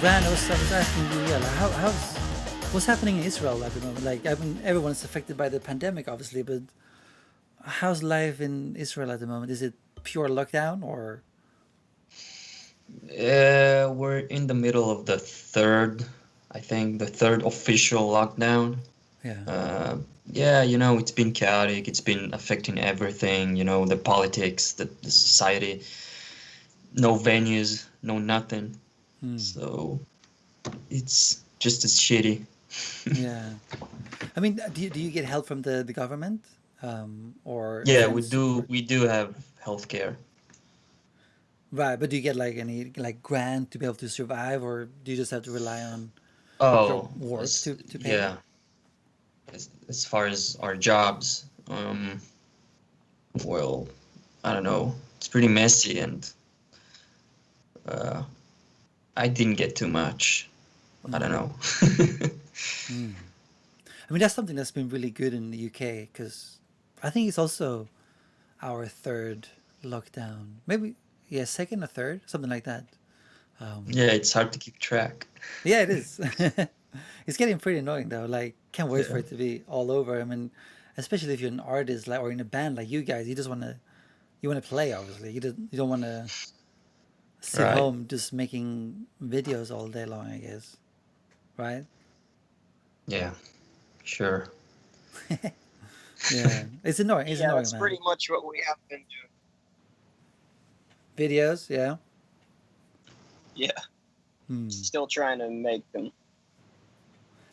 Ran, I was asking you, yeah, like what's happening in Israel at the moment? Like, I mean, everyone's affected by the pandemic, obviously, but how's life in Israel at the moment? Is it pure lockdown or? We're in the middle of I think the third official lockdown. Yeah. Yeah, it's been chaotic. It's been affecting everything, the politics, the society. No venues, no nothing. So it's just as shitty. Yeah. I mean, do you get help from the government? Or Yeah, any support? we do have healthcare. Right, but do you get like any like grant to be able to survive, or do you just have to rely on your Oh, work to pay? yeah. As far as our jobs, well, I don't know. It's pretty messy, and uh, I didn't get too much. I don't know. I mean, that's something that's been really good in the UK because I think it's also our third lockdown. Maybe, yeah, second or third, something like that. Yeah, it's hard to keep track. Yeah, it is. It's getting pretty annoying though. Like, can't wait for Yeah. it to be all over. I mean, especially if you're an artist like or in a band like you guys, you want to play. Obviously, you don't want to sit Right. home just making videos all day long. I guess, right? Yeah, sure. Yeah, it's annoying. It's Yeah, annoying, that's man. pretty much what we have been doing. Videos, yeah. Yeah, Hmm. still trying to make them.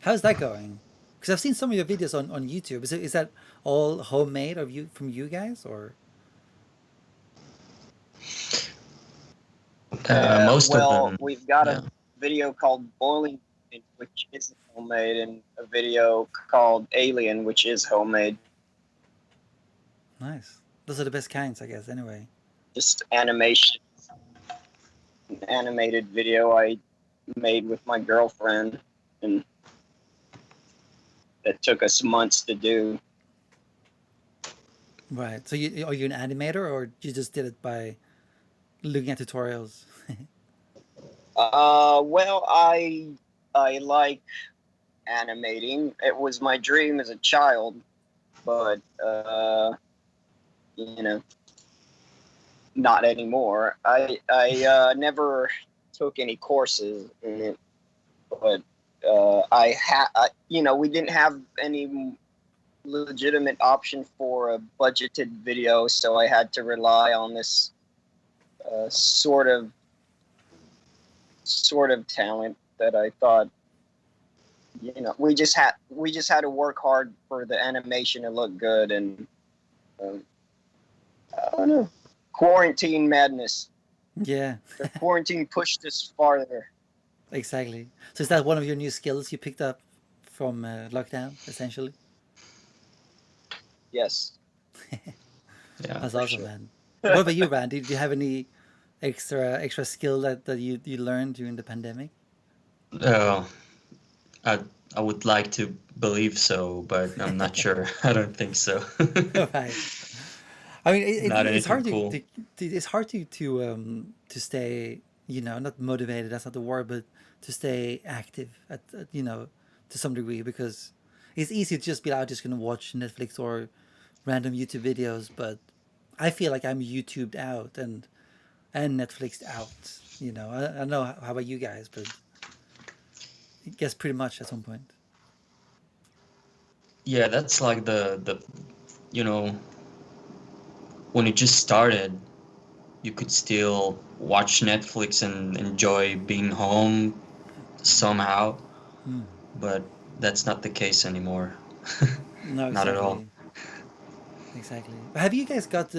How's that going? Because I've seen some of your videos on YouTube. Is that all homemade of you from you guys or? Most of Well, them, we've got yeah. a video called Boiling, Point, which isn't homemade, and a video called Alien, which is homemade. Nice. Those are the best kinds, I guess. Anyway. Just animation, an animated video I made with my girlfriend, and that took us months to do. Right. So are you an animator or you just did it by looking at tutorials? Well, I like animating. It was my dream as a child, but you know, not anymore. I never took any courses in it, but we didn't have any legitimate option for a budgeted video, so I had to rely on this sort of talent that I thought, we just had to work hard for the animation to look good, and I don't know, quarantine madness. Yeah. The quarantine pushed us farther. Exactly. So is that one of your new skills you picked up from lockdown, essentially? Yes. Yeah. That's For awesome, sure. man. What about you, Randy? Do you have any extra skill that you learned during the pandemic? Uh, I I would like to believe so, but I'm not sure. I don't think so. Right. I mean, Not it's anything hard cool. it's hard to stay, not motivated. That's not the word, but to stay active to some degree because it's easy to just be out, just gonna watch Netflix or random YouTube videos. But I feel like I'm YouTubed out and Netflixed out. I don't know how about you guys, but I guess pretty much at some point. Yeah, that's like the you know when it just started, you could still watch Netflix and enjoy being home somehow, but that's not the case anymore. No, Not at all. exactly, exactly. Have you guys got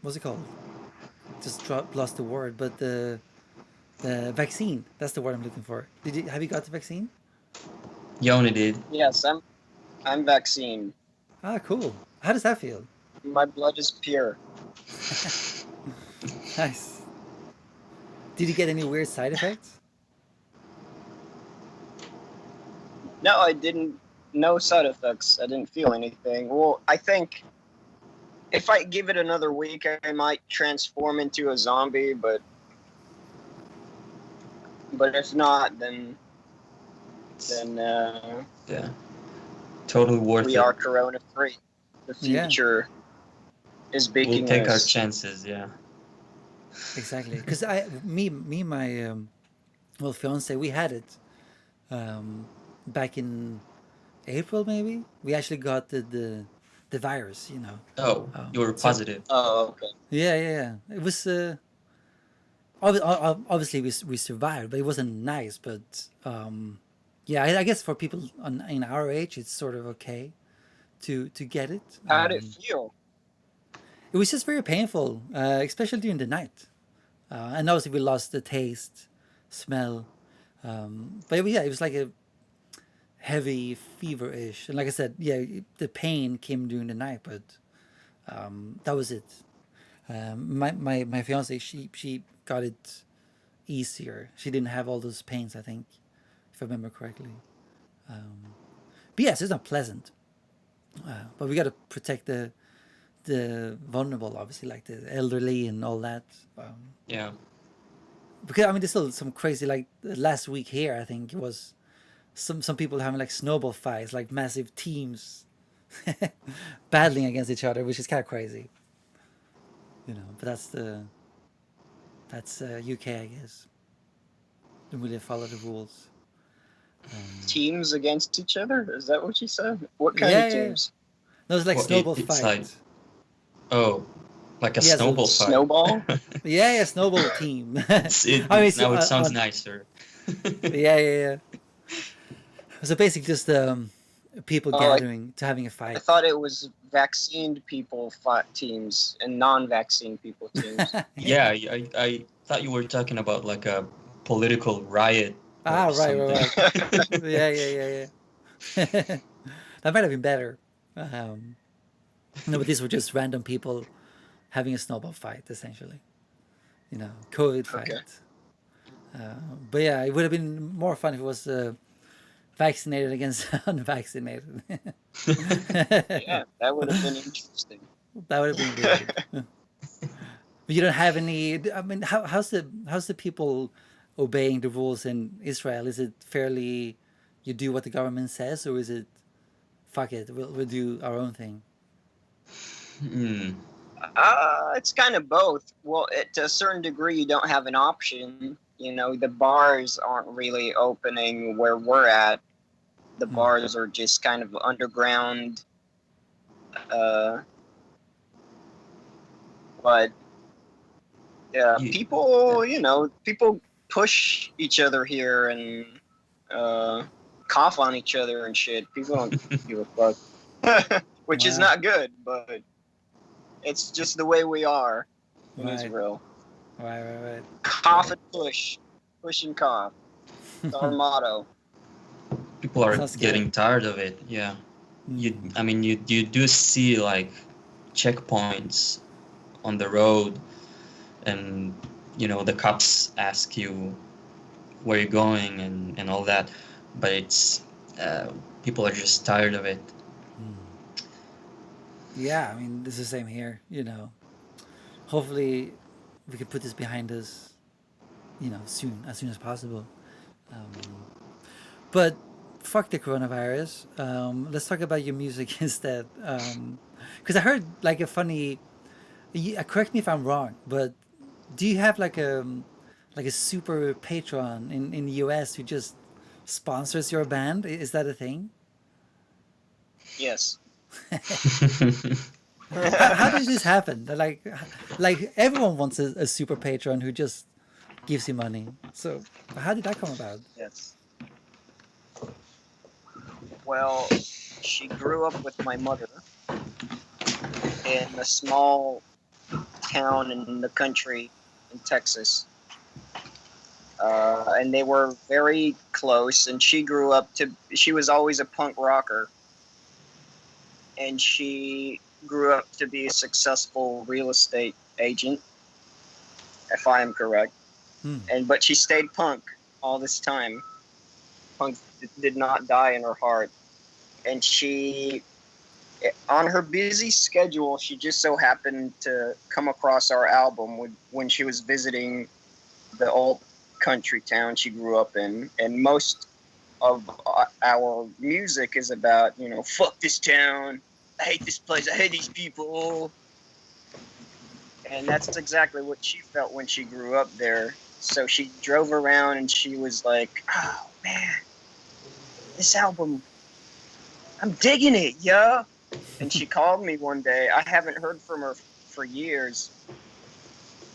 what's it called? Lost the word, but the vaccine. That's the word I'm looking for. Have you got the vaccine? Yoni did. Yes, I'm vaccinated. Ah, cool. How does that feel? My blood is pure. Nice. Did you get any weird side effects? No, I didn't. No side effects. I didn't feel anything. Well, I think if I give it another week, I might transform into a zombie, but But if not, then Yeah, totally worth we it. are corona free. The Yeah. future is We'll baking take our us. chances. Yeah. Exactly. Because my fiance, we had it back in April, maybe. We actually got the virus, you know. Oh, you were So- positive. Oh, okay. Yeah. It was obviously we survived, but it wasn't nice. But yeah, I guess for people in our age, it's sort of okay to get it. How did it feel? It was just very painful, especially during the night. And obviously we lost the taste, smell. But yeah, it was like a heavy fever-ish. And like I said, yeah, the pain came during the night, but that was it. My fiance, she got it easier. She didn't have all those pains, I think, if I remember correctly. But yes, it's not pleasant. But we got to protect the vulnerable, obviously, like the elderly and all that. Yeah. Because I mean, there's still some crazy. Like last week here, I think it was some people having like snowball fights, like massive teams battling against each other, which is kind of crazy. You know, but that's UK, I guess. Don't really follow the rules. Teams against each other? Is that what you said? What kind Yeah, of yeah. teams? No, it's like Well, snowball it's fight. like- Oh, like a Yeah, so snowball fight. Snowball? Yeah, snowball team. It, I mean, so, now it sounds on- nicer. Yeah. So basically, just people Oh, gathering to having a I fight. thought it was vaccinated people fight teams and non-vaccine people teams. Yeah, I thought you were talking about like a political riot. or Ah, right. something. Yeah. That might have been better. No, but these were just random people having a snowball fight, essentially. You know, COVID fight. Okay. But yeah, it would have been more fun if it was vaccinated against unvaccinated. Yeah, that would have been interesting. That would have been good. But you don't have any. I mean, how's the people obeying the rules in Israel? Is it fairly you do what the government says, or is it fuck it, we'll do our own thing? Hmm. It's kind of both. Well, to a certain degree, you don't have an option. You know, the bars aren't really opening where we're at. The bars are just kind of underground. But yeah, people, people push each other here and cough on each other and shit. People don't give a fuck, which is Wow. not good, but it's just the way we are in Right. Israel. Right. Cough and push and cough. It's our motto. People are Sounds getting tired of it. Yeah. You do see like checkpoints on the road, and the cops ask you where you're going and all that, but it's people are just tired of it. Yeah, I mean, it's the same here. You know, hopefully we can put this behind us. Soon, as soon as possible. But fuck the coronavirus. Let's talk about your music instead. Because I heard like a funny. Correct me if I'm wrong, but do you have like a super patron in the US who just sponsors your band? Is that a thing? Yes. How does this happen? Like everyone wants a super patron who just gives you money. So how did that come about? Yes. Well, she grew up with my mother in a small town in the country in Texas. And they were very close, and she was always a punk rocker. And she grew up to be a successful real estate agent, if I am correct. But she stayed punk all this time. Punk did not die in her heart. And she, on her busy schedule, she just so happened to come across our album when she was visiting the old country town she grew up in, and most of our music is about, you know, fuck this town, I hate this place, I hate these people. And that's exactly what she felt when she grew up there. So she drove around and she was like, oh man, this album, I'm digging it, yo. And she called me one day. I haven't heard from her for years.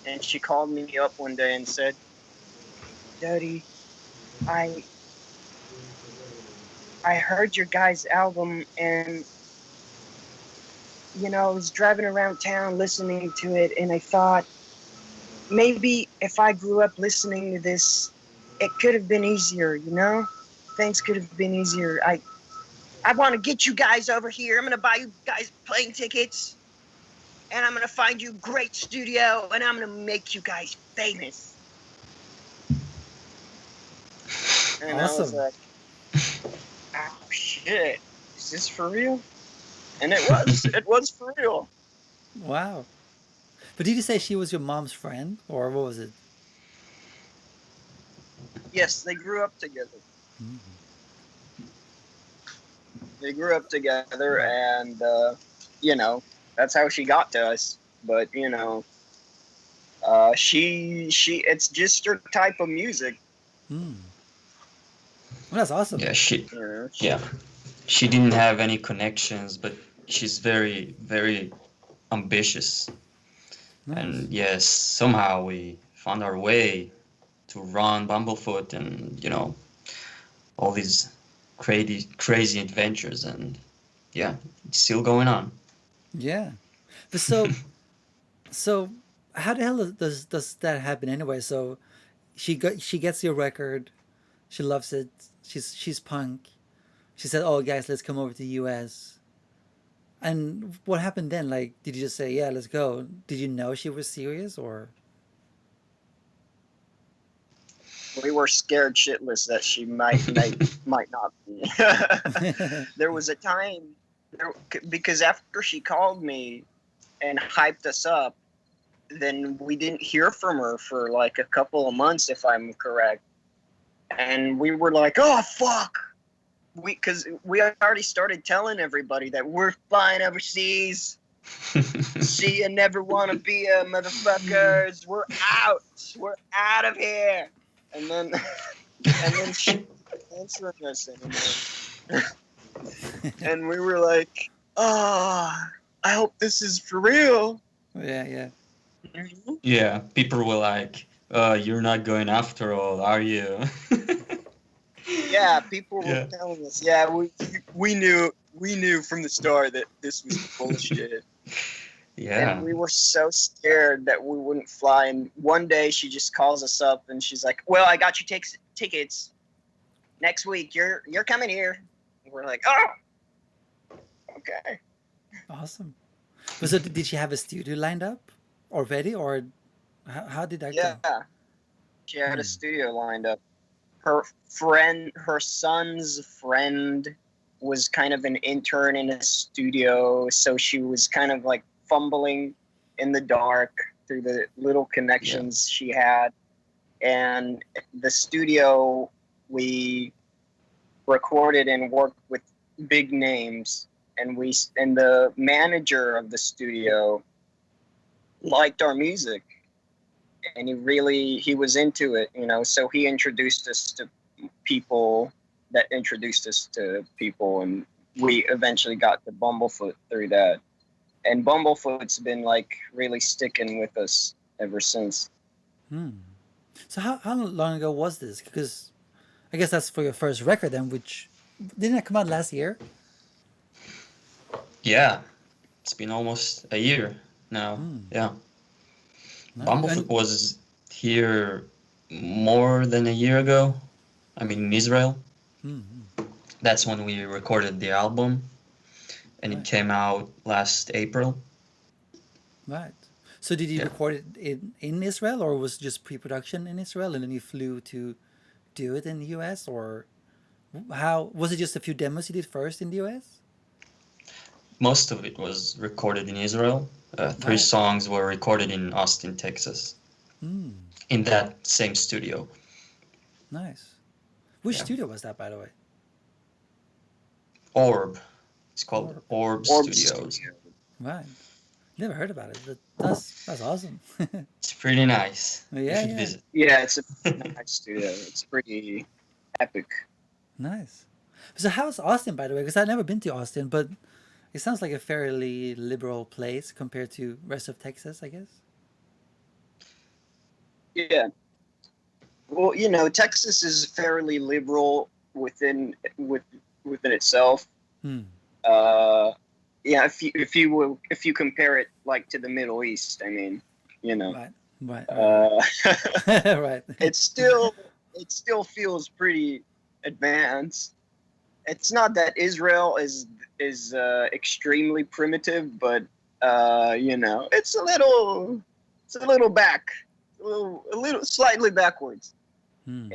And she called me up one day and said, Dodie, I heard your guys' album, and you know, I was driving around town listening to it, and I thought maybe if I grew up listening to this, it could have been easier, you know? Things could have been easier. I want to get you guys over here. I'm going to buy you guys plane tickets, and I'm going to find you a great studio, and I'm going to make you guys famous. And Awesome. I was like, oh, shit. Is this for real? And it was. It was for real. Wow. But did you say she was your mom's friend, or what was it? Yes, they grew up together. Mm-hmm. They grew up together, and, you know, that's how she got to us. But, you know, it's just her type of music. Mm. Well, that's awesome. Yeah, Yeah. yeah, she didn't have any connections, but she's very, very ambitious. Nice. And yes, somehow we found our way to run Bumblefoot and, you know, all these crazy adventures, and yeah, it's still going on. Yeah. But so how the hell does that happen anyway? So she gets your record, she loves it, she's punk. She said, "Oh guys, let's come over to the US." And what happened then? Like, did you just say, "Yeah, let's go"? Did you know she was serious, or? We were scared shitless that she might not be. There was a time, because after she called me and hyped us up, then we didn't hear from her for like a couple of months, if I'm correct. And we were like, oh, fuck. Because we already started telling everybody that we're flying overseas. See you never want to be a motherfuckers. We're out. We're out of here. And then she wasn't answering us anymore. And we were like, oh, I hope this is for real. Yeah. Yeah, people were like, you're not going after all, are you? Yeah, people were telling us. Yeah, we knew from the start that this was bullshit. Yeah. And we were so scared that we wouldn't fly. And one day she just calls us up and she's like, "Well, I got you tickets next week. You're coming here." And we're like, "Oh, okay." Awesome. But so did she have a studio lined up already, or how did that go? Yeah, she had a studio lined up. Her son's friend was kind of an intern in a studio, so she was kind of like fumbling in the dark through the little connections she had. And the studio, we recorded and worked with big names, and the manager of the studio liked our music, and he was into it, you know, so he introduced us to people that introduced us to people, and we eventually got to Bumblefoot through that. And Bumblefoot's been like really sticking with us ever since. So how long ago was this? Because I guess that's for your first record then, which didn't it come out last year? Yeah, it's been almost a year now. Yeah. No. Bumblefoot was here more than a year ago. I mean, in Israel. That's when we recorded the album, and it came out last April. Right. So did you record it in Israel, or was it just pre-production in Israel, and then you flew to do it in the US, or how was it? Just a few demos you did first in the US? Most of it was recorded in Israel. 3 songs were recorded in Austin, Texas, in that same studio. Nice. Which Yeah. studio was that, by the way? Orb. It's called Orb. Orb Studios. Studio. Right. Never heard about it, but that's awesome. It's pretty nice. You Yeah, should yeah. visit. Yeah, it's a nice studio. It's pretty epic. Nice. So how's Austin, by the way? Because I've never been to Austin, but it sounds like a fairly liberal place compared to rest of Texas, I guess. Yeah. Well, you know, Texas is fairly liberal within itself. Hmm. Yeah, if you compare it like to the Middle East, I mean, you know, Right. Right. it still feels pretty advanced. It's not that Israel is extremely primitive, but you know, it's a little back, a little slightly backwards. Hmm.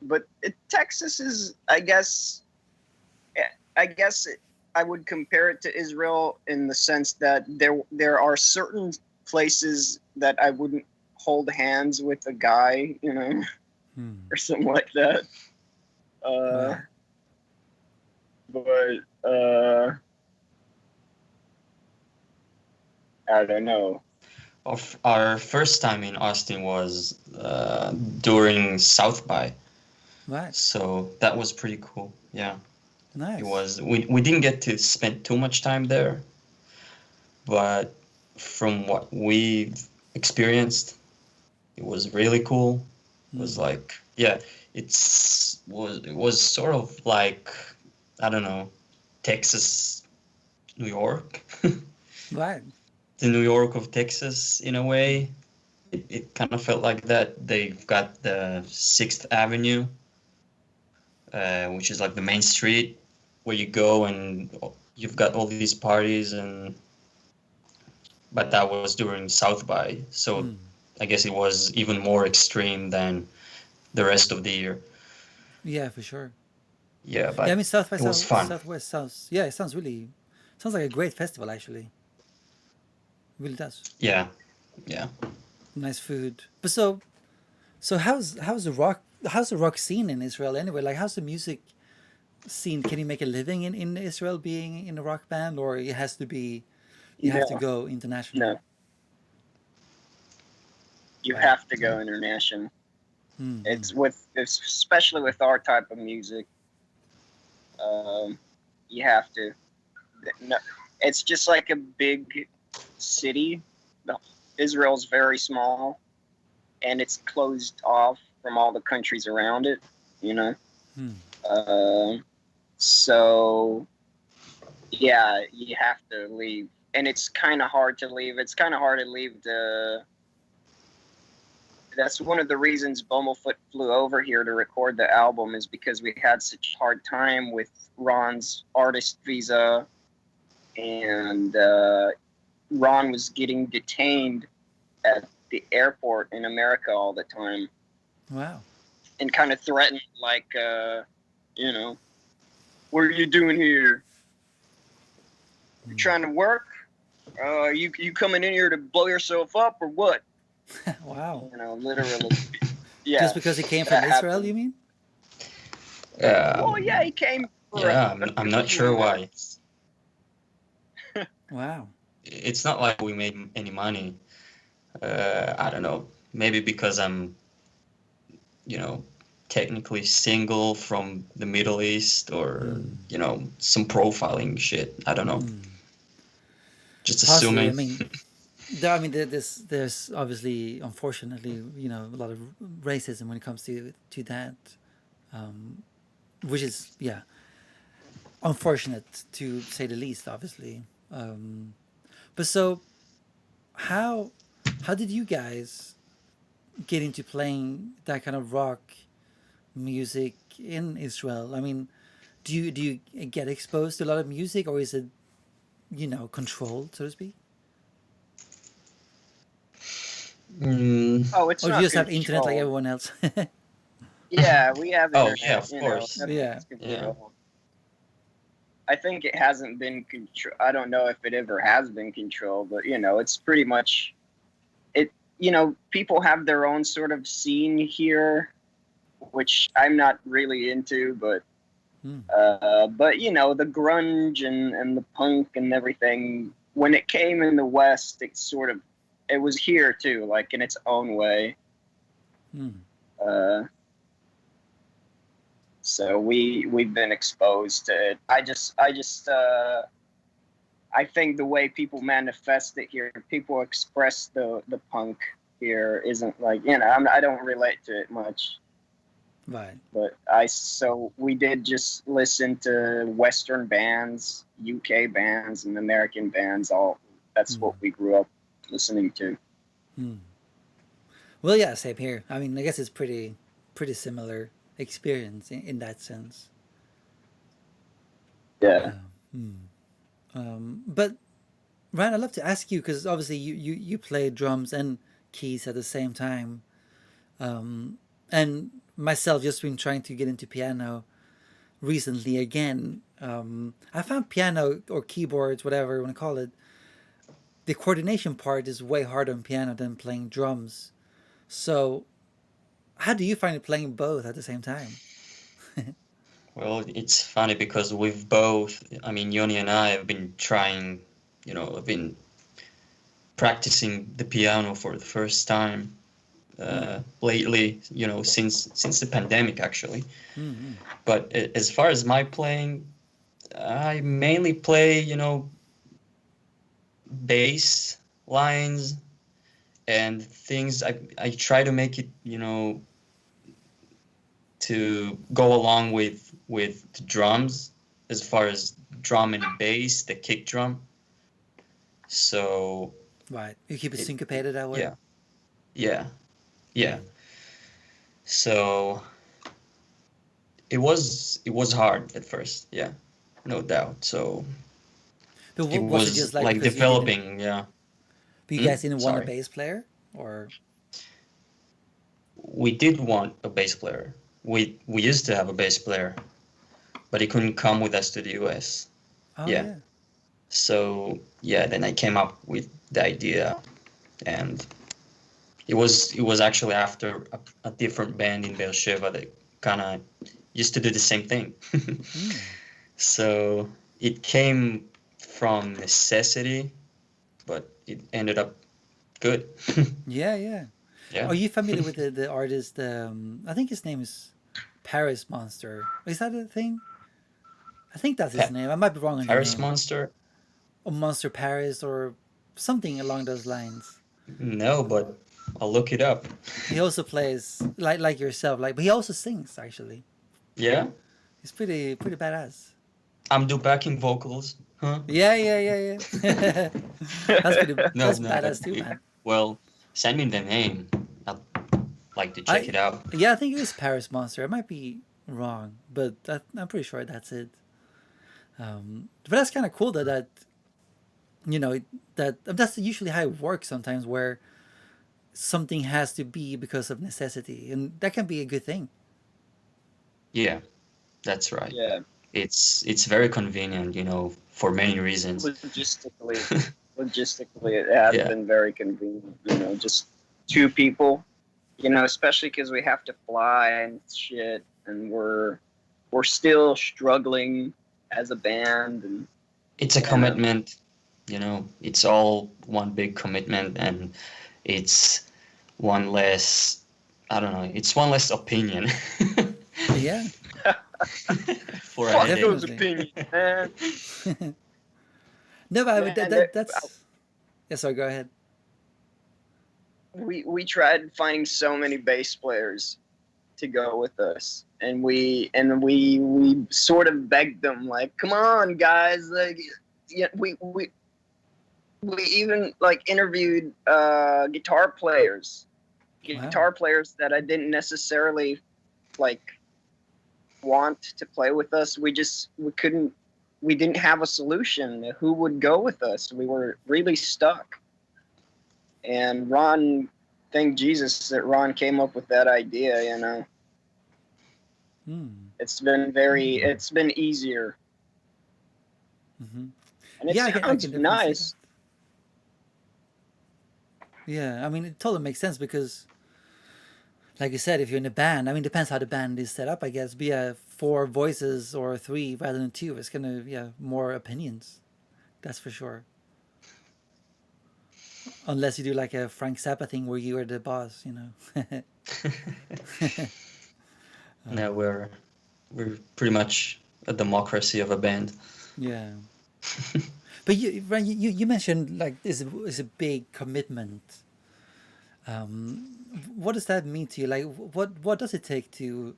But Texas is, I guess I would compare it to Israel in the sense that there are certain places that I wouldn't hold hands with a guy, you know, or something like that. Wow. But I don't know. Our first time in Austin was during South by, Right. so that was pretty cool. Yeah, Nice. it was. We didn't get to spend too much time there, but from what we've experienced, it was really cool. It was like, yeah, it was sort of like, I don't know, Texas, New York. Right. The New York of Texas, in a way. It kind of felt like that. They've got the 6th Avenue, which is like the main street where you go and you've got all these parties, but that was during South by, so I guess it was even more extreme than the rest of the year. Yeah, for sure. Yeah, but Yeah, I mean South by it was fun. Southwest sounds. Yeah, it sounds like a great festival actually. It really does. Yeah. Nice food. But so how's the rock scene in Israel anyway? Like how's the music scene? Can you make a living in Israel being in a rock band, or it has to be you have to No. go international? No. You Right. have to go international. It's especially with our type of music. You have to. No, it's just like a big city. Israel's very small, and it's closed off from all the countries around it. You know. So yeah, you have to leave, and it's kind of hard to leave. It's kind of hard to leave that's one of the reasons Bumblefoot flew over here to record the album, is because we had such a hard time with Ron's artist visa, and Ron was getting detained at the airport in America all the time. Wow. And kind of threatened, like, you know, what are you doing here? You trying to work? You coming in here to blow yourself up or what? Wow. You know, literally. Yeah. Just because he came from Israel, happened. you mean? Well, yeah, he came. I'm not sure why. Wow. It's not like we made any money. I don't know. Maybe because I'm, you know, technically single from the Middle East, or you know, some profiling shit. I don't know. Just Possibly. assuming. There's obviously, unfortunately, you know, a lot of racism when it comes to that, which is unfortunate to say the least, obviously. But so, how did you guys get into playing that kind of rock music in Israel? I mean, do you get exposed to a lot of music, or is it, you know, controlled, so to speak? Oh, it's Or do not you just have internet like controlled. everyone else? Yeah, we have Oh, internet. yeah, of you course. Know, Yeah. nothing's controlled. I think it hasn't been controlled. I don't know if it ever has been controlled, but you know, it's pretty much it. You know, people have their own sort of scene here, which I'm not really into, but you know, the grunge and the punk and everything, when it came in the West, it was here too, like in its own way. So we've been exposed to it. I think the way people manifest it here, people express the punk here isn't like, you know, I don't relate to it much. Right. But we did just listen to Western bands, UK bands, and American bands. That's what we grew up listening to. Well, yeah, same here. I mean, I guess it's pretty similar experience in that sense. Yeah. But Ryan, I'd love to ask you, because obviously you play drums and keys at the same time, and myself just been trying to get into piano recently again. I found piano or keyboards, whatever you want to call it, the coordination part is way harder on piano than playing drums. So, how do you find it playing both at the same time? Well, it's funny because we've both, I mean, Yoni and I have been trying, have been practicing the piano for the first time lately, since the pandemic, actually. Mm-hmm. But as far as my playing, I mainly play, bass lines and things. I try to make it, to go along with the drums, as far as drum and bass, the kick drum. So right, you keep it syncopated that way. Yeah. So it was hard at first, yeah, no doubt. So but it was it was just like developing, yeah. But you guys didn't want a Sorry. bass player, or? We did want a bass player. We used to have a bass player, but he couldn't come with us to the US. Oh, yeah. So then I came up with the idea, and it was actually after a different band in Beersheba that kind of used to do the same thing. So it came from necessity, but it ended up good. Yeah. Are you familiar with the artist? I think his name is Paris Monster. Is that a thing? I think that's his name. I might be wrong on the Paris name. Monster? Or Monster Paris, or something along those lines. No, but I'll look it up. He also plays like yourself, but he also sings actually. Yeah? He's pretty badass. I'm do backing vocals, huh? Yeah. That's badass too, man. Well, send me the name. I'd like to check it out. Yeah, I think it is Paris Monster. I might be wrong, but I'm pretty sure that's it. But that's kind of cool that that's usually how it works sometimes, where something has to be because of necessity, and that can be a good thing. Yeah, that's right. Yeah. It's very convenient, for many reasons. Logistically, it has been very convenient. Just two people, especially because we have to fly and shit, and we're still struggling as a band, and it's a commitment. It's all one big commitment, and it's one less. I don't know. It's one less opinion. Yeah. For fuck those opinions, man. No, but that's. Yeah, sorry. Go ahead. We tried finding so many bass players to go with us, and we sort of begged them, like, come on, guys, like, yeah, we even interviewed guitar players that I didn't necessarily want to play with us. We didn't have a solution. Who would go with us? We were really stuck. And Ron, thank Jesus that Ron came up with that idea, It's been easier. Mm-hmm. And it sounds nice. Yeah, I mean, it totally makes sense, because like you said, if you're in a band, I mean, depends how the band is set up, I guess. Be 4 voices or 3 rather than 2. It's gonna more opinions. That's for sure. Unless you do like a Frank Zappa thing where you are the boss, you know. No, we're pretty much a democracy of a band. Yeah. But you mentioned like this is a big commitment. What does that mean to you? Like, what does it take to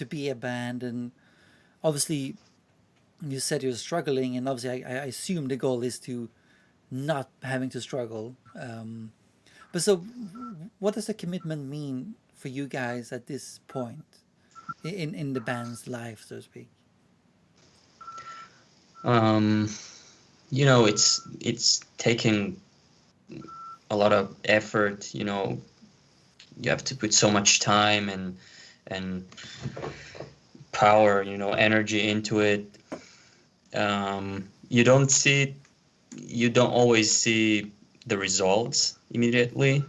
be a band? And obviously, you said you're struggling, and obviously, I assume the goal is to not having to struggle. But so, what does the commitment mean for you guys at this point in the band's life, so to speak? You know, it's taking a lot of effort. You know, you have to put so much time and power, you know, energy into it. You don't always see the results immediately,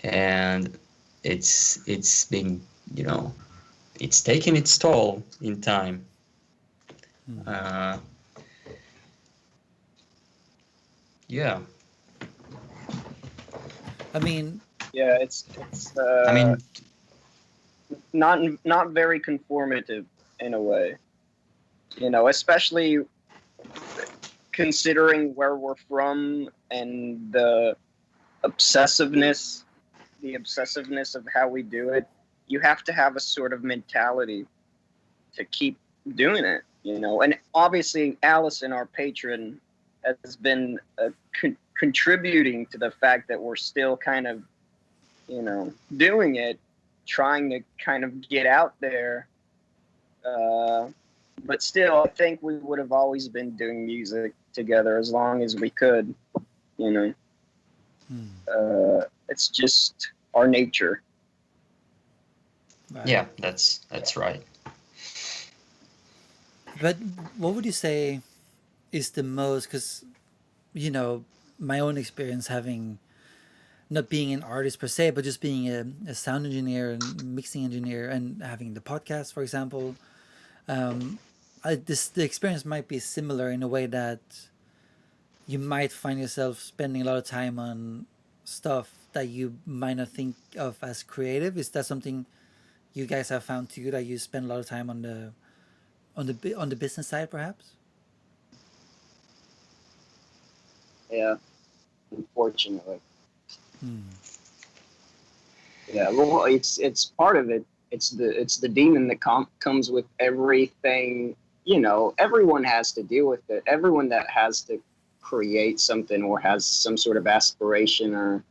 and it's been, you know, it's taking its toll in time. Yeah. I mean, Yeah, it's I mean, not very conformative in a way, you know, especially considering where we're from and the obsessiveness of how we do it. You have to have a sort of mentality to keep doing it, you know. And obviously Allison, our patron, has been contributing to the fact that we're still kind of, you know, doing it, trying to kind of get out there. But still, I think we would have always been doing music together as long as we could, you know. It's just our nature. right. yeah, that's right. But what would you say is the most? Because you know, my own experience having not being an artist per se, but just being a sound engineer and mixing engineer and having the podcast, for example. The experience might be similar in a way that you might find yourself spending a lot of time on stuff that you might not think of as creative. Is that something you guys have found too, that you spend a lot of time on the business side, perhaps? Yeah, unfortunately. Yeah, well, it's part of it. It's the demon that comes with everything. You know, everyone has to deal with it. Everyone that has to create something or has some sort of aspiration or,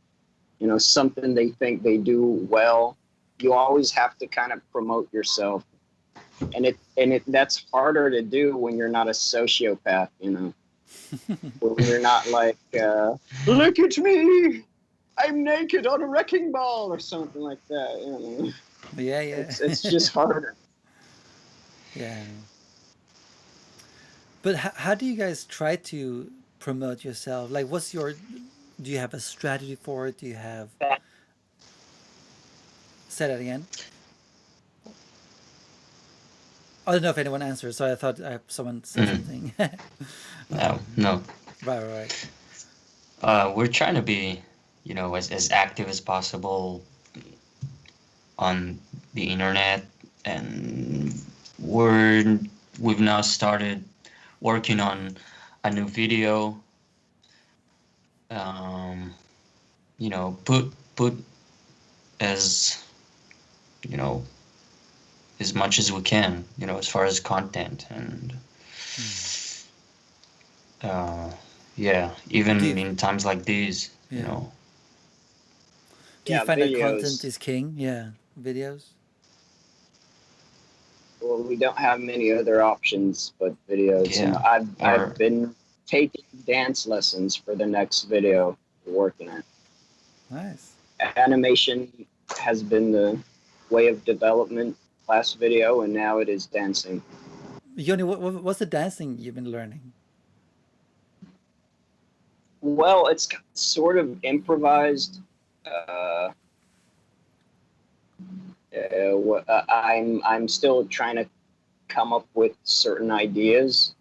you know, something they think they do well, you always have to kind of promote yourself, and that's harder to do when you're not a sociopath, you know. When you're not like, look at me, I'm naked on a wrecking ball or something like that. You know? Yeah. It's just harder. Yeah. But how do you guys try to promote yourself? Like, do you have a strategy for it? Do you have, say that again? I don't know if anyone answered, so I thought someone said something. No. Right. We're trying to be, you know, as active as possible on the internet, and we've now started working on a new video. You know, put as, you know, as much as we can, you know, as far as content and yeah, even in times like these, you know. Do you find videos. that content is king? Yeah, videos. Well, we don't have many other options but videos. Yeah. And I've been taking dance lessons for the next video we're working on. Nice. Animation has been the way of development last video, and now it is dancing. Yoni, what's the dancing you've been learning? Well, it's sort of improvised. I'm still trying to come up with certain ideas.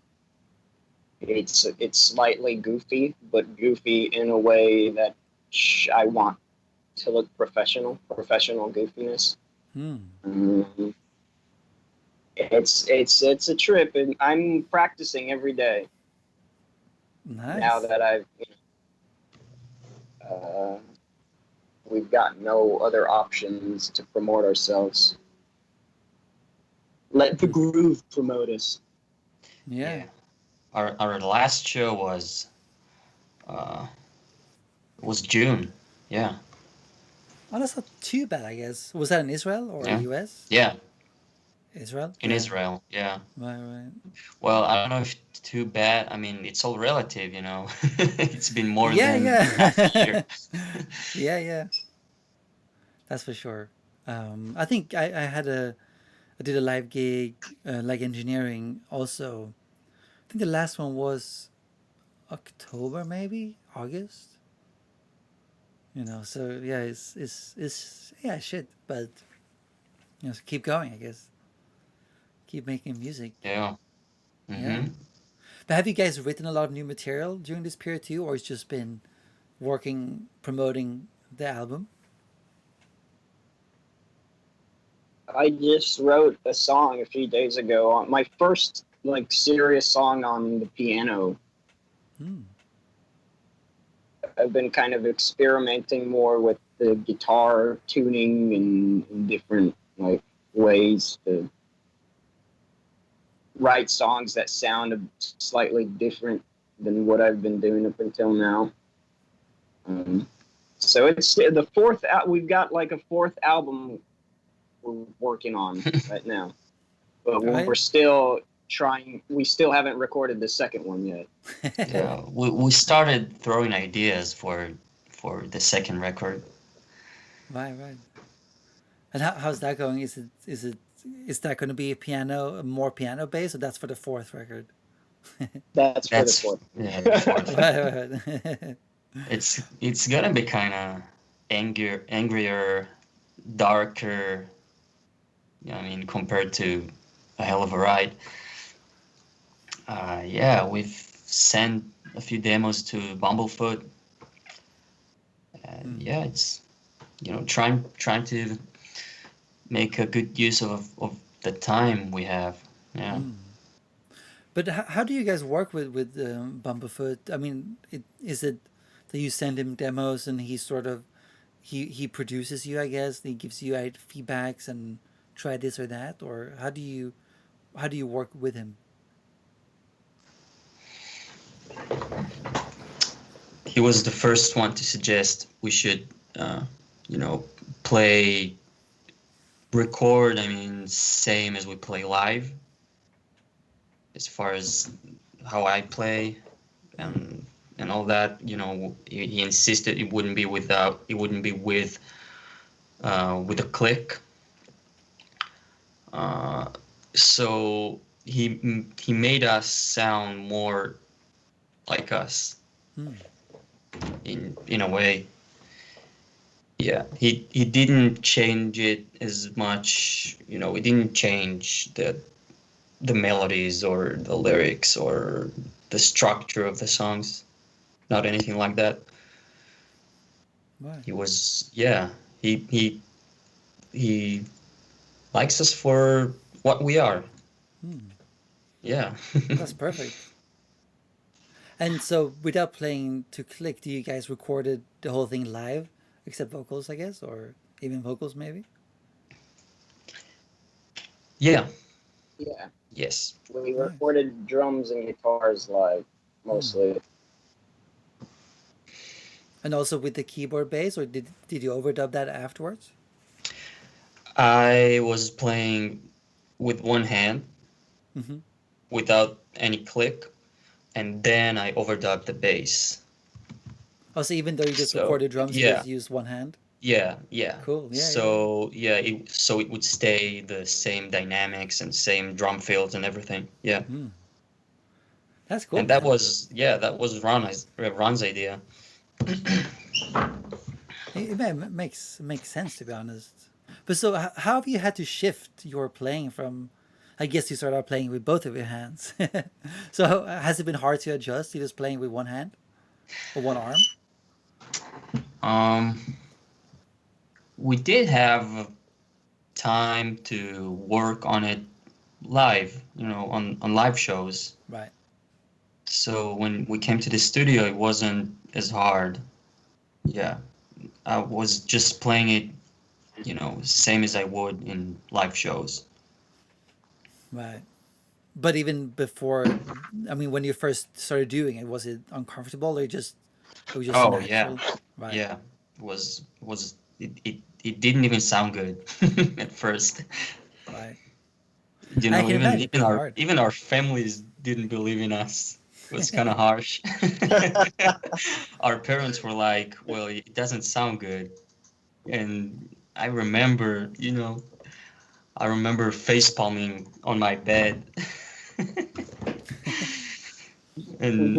It's slightly goofy, but goofy in a way that I want to look professional goofiness. Um, it's a trip, and I'm practicing every day. Nice. Now that we've got no other options to promote ourselves. Let the groove promote us. Yeah. Our last show was June. Yeah. Oh, that's not too bad, I guess. Was that in Israel or Yeah. US? Yeah. Israel? In Israel, yeah. Right. Well, I don't know if too bad. I mean, it's all relative, you know. It's been more Yeah, than yeah. half a year. Yeah. That's for sure. I think I did a live gig, like engineering also. I think the last one was October, maybe August. So yeah, it's yeah, shit. But so keep going, I guess. Keep making music. Yeah. Yeah. Mm-hmm. But have you guys written a lot of new material during this period too, or it's just been working, promoting the album? I just wrote a song a few days ago on my first serious song on the piano. I've been kind of experimenting more with the guitar tuning and different ways to write songs that sound slightly different than what I've been doing up until now. So it's the fourth. We've got a fourth album we're working on right now, but we're still trying. We still haven't recorded the second one yet. Yeah, we started throwing ideas for the second record. Right. And how's that going? Is that going to be more piano based, or that's for the fourth record? That's for the fourth. Yeah, the fourth. Right. It's gonna be kind of angrier, darker. I mean, compared to A Hell of a Ride. Yeah, we've sent a few demos to Bumblefoot. And yeah, it's trying to make a good use of the time we have. Yeah. But how do you guys work with Bumblefoot? I mean, is it that you send him demos and he sort of he produces you? I guess he gives you feedbacks and try this or that, or how do you work with him? He was the first one to suggest we should, record. I mean, same as we play live. As far as how I play, and all that, he insisted it wouldn't be with a click. So he made us sound more like us. In a way. Yeah, he didn't change it as much, he didn't change the melodies or the lyrics or the structure of the songs, not anything like that. Right. He was, he likes us for what we are. Yeah. That's perfect. And so, without playing to click, do you guys recorded the whole thing live, except vocals, I guess, or even vocals, maybe? Yeah. Yeah. Yes. We recorded drums and guitars live, mostly. And also with the keyboard bass, or did you overdub that afterwards? I was playing with one hand, without any click. And then I overdubbed the bass. Oh, so even though you just recorded drums, you just used one hand? Yeah. Cool. Yeah. So it would stay the same dynamics and same drum fills and everything. Yeah. That's cool. And that was Ron's idea. It makes sense, to be honest. But so, how have you had to shift your playing from? I guess you started out playing with both of your hands. So has it been hard to adjust to just playing with one hand or one arm? Um, we did have time to work on it live, on live shows. Right. So when we came to the studio, it wasn't as hard. Yeah, I was just playing it, same as I would in live shows. Right. But even before, I mean, when you first started doing it, was it uncomfortable or it was just Oh yeah, natural? Right. yeah. It didn't even sound good at first. Right. You I know, can imagine it's hard. even our families didn't believe in us. It was kind of harsh. Our parents were like, "Well, it doesn't sound good," and I remember, face palming on my bed, and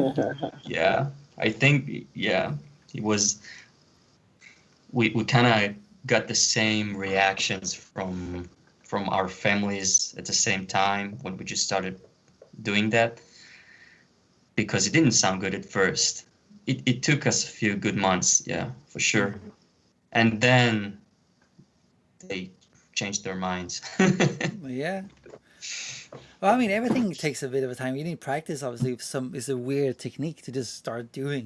yeah, I think it was. We kind of got the same reactions from our families at the same time when we just started doing that, because it didn't sound good at first. It took us a few good months, yeah, for sure. And then they changed their minds. Yeah. Well, I mean, everything takes a bit of a time. You need practice, obviously. It's a weird technique to just start doing,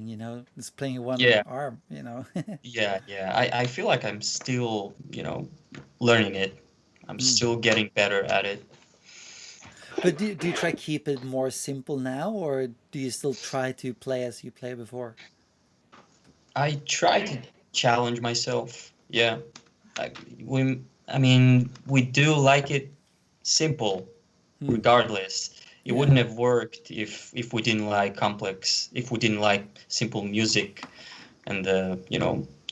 just playing one Yeah, arm, yeah. I feel like I'm still, learning it. I'm still getting better at it. But do you try to keep it more simple now, or do you still try to play as you play before? I try to challenge myself. Yeah. Like we do like it simple, regardless. It Yeah. wouldn't have worked if we didn't like complex, if we didn't like simple music and the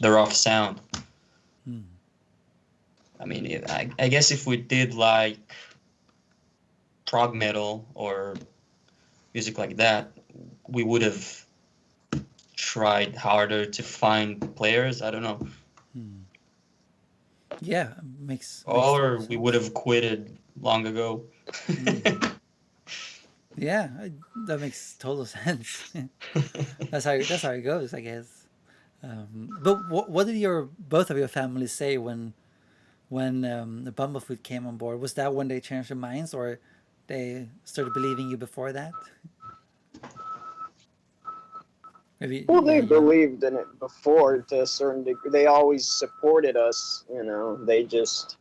rough sound. I mean, I guess if we did like prog metal or music like that, we would have tried harder to find players. I don't know. Yeah, makes Or total we would sense. have quitted long ago. Yeah, that makes total sense. That's how it goes, I guess. But what did both of your families say when the Bumblefoot came on board? Was that when they changed their minds, or they started believing you before that? Maybe, Well, yeah, they you. believed in it before to a certain degree. They always supported us, They just.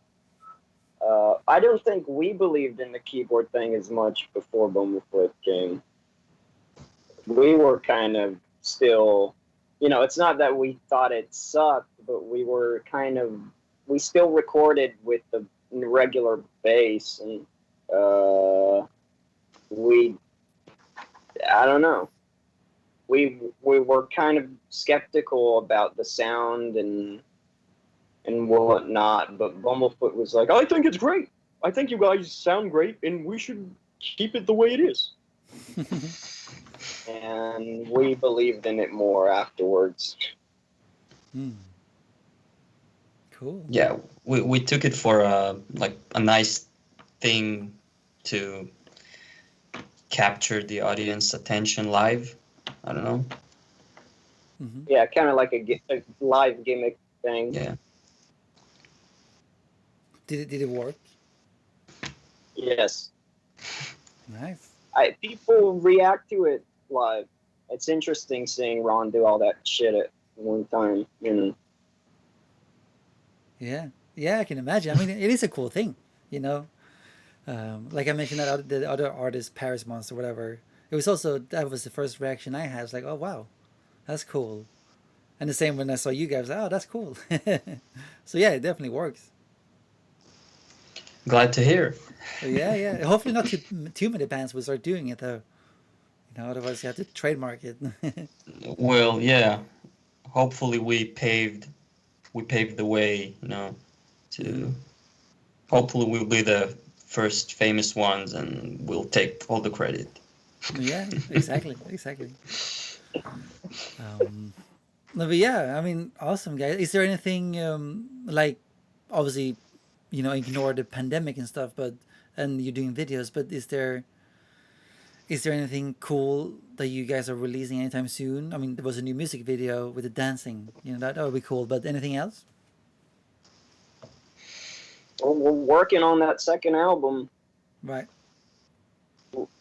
I don't think we believed in the keyboard thing as much before Bumblefoot came. We were kind of still, it's not that we thought it sucked, but we still recorded with the regular bass, and I don't know. We were kind of skeptical about the sound and whatnot, but Bumblefoot was like, I think it's great. I think you guys sound great, and we should keep it the way it is. And we believed in it more afterwards. Cool. Yeah, we took it for a nice thing to capture the audience attention live. I don't know. Yeah, kind of like a live gimmick thing. Yeah. Did it work? Yes. Nice. People react to it live. It's interesting seeing Ron do all that shit at one time, Yeah, yeah, I can imagine. I mean, it is a cool thing, Like I mentioned the other artist, Paris Monster, whatever. That was the first reaction I had. It's like, oh wow, that's cool. And the same when I saw you guys, oh, that's cool. So yeah, it definitely works. Glad to hear. So yeah. Hopefully not too many bands will start doing it though. Otherwise you have to trademark it. Well, yeah. Hopefully we paved the way, to hopefully we'll be the first famous ones and we'll take all the credit. Yeah, exactly. No, but yeah, I mean, awesome, guys. Is there anything like, obviously, ignore the pandemic and stuff, and you're doing videos, but is there anything cool that you guys are releasing anytime soon? I mean, there was a new music video with the dancing, that would be cool, but anything else? Well, we're working on that second album. Right.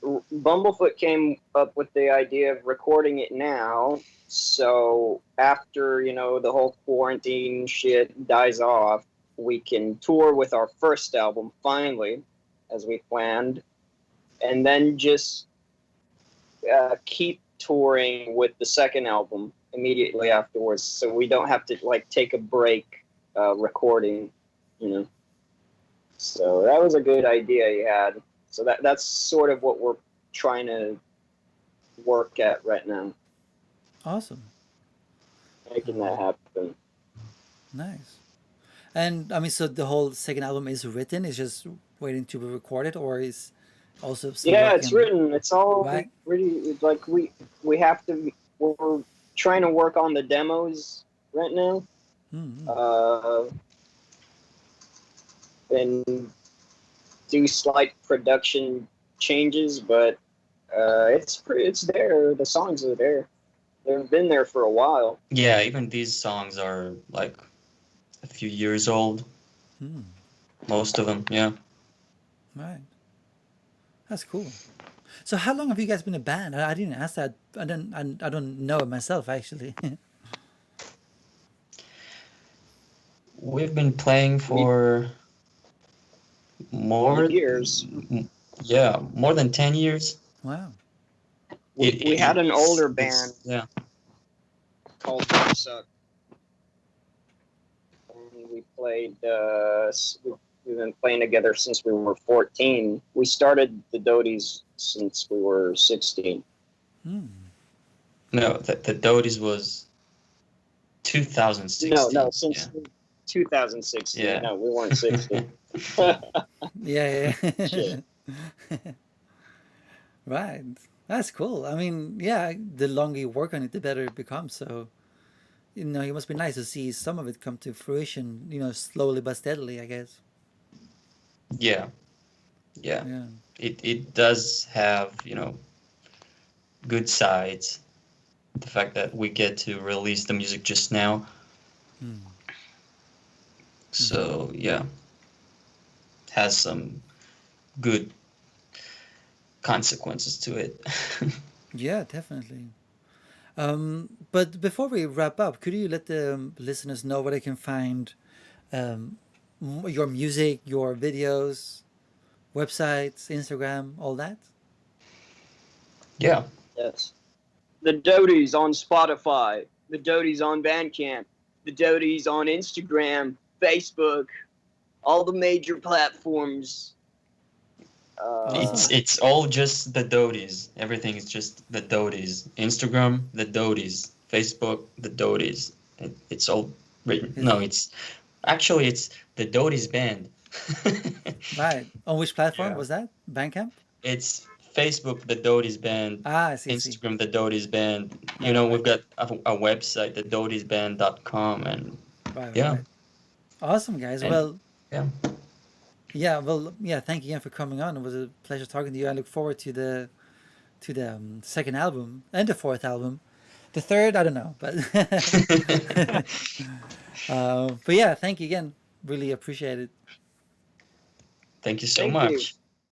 Bumblefoot came up with the idea of recording it now, so after the whole quarantine shit dies off, we can tour with our first album finally, as we planned, and then just keep touring with the second album immediately afterwards, so we don't have to take a break recording. So that was a good idea you had. So that's sort of what we're trying to work at right now. Awesome. Making that happen. Nice. And I mean, so the whole second album is written, it's just waiting to be recorded, or is also it's written. It's all right? really we have to. We're trying to work on the demos right now. Mm-hmm. And do slight production changes, but it's there. The songs are there. They've been there for a while. Yeah, even these songs are like a few years old. Most of them, yeah. Right. That's cool. So how long have you guys been a band? I didn't ask that. I don't know it myself, actually. We've been playing for more years. Yeah, more than 10 years. Wow. We had an older band. Yeah. Called Suck. And we played. We've been playing together since we were 14. We started the Dodies since we were 16. No, the Dodies was 2016. No, since 2016. Yeah. No, we weren't 16. Yeah. Shit. Right. That's cool. I mean, yeah, the longer you work on it, the better it becomes. So, it must be nice to see some of it come to fruition, slowly but steadily, I guess. Yeah. It does have, good sides. The fact that we get to release the music just now. So, yeah. Has some good consequences to it. Yeah, definitely. But before we wrap up, could you let the listeners know where they can find your music, your videos, websites, Instagram, all that? Yeah. Yes. The Dodies on Spotify. The Dodies on Bandcamp. The Dodies on Instagram, Facebook, all the major platforms. It's all just the Dodies. Everything is just the Dodies. Instagram, the Dodies. Facebook, the Dodies. It's all written. No, it's the Dodies Band. Right. On which platform Yeah. was that? Bandcamp? It's Facebook, the Dodies Band. I see. Instagram, the Dodies Band. Right. We've got a website, the dodiesband.com, and Right. yeah. Awesome, guys. And- Well, yeah. yeah. Well, yeah. Thank you again for coming on. It was a pleasure talking to you. I look forward to the second album and the fourth album. The third, I don't know, but but yeah. Thank you again. Really appreciate it. Thank you so Thank much. you.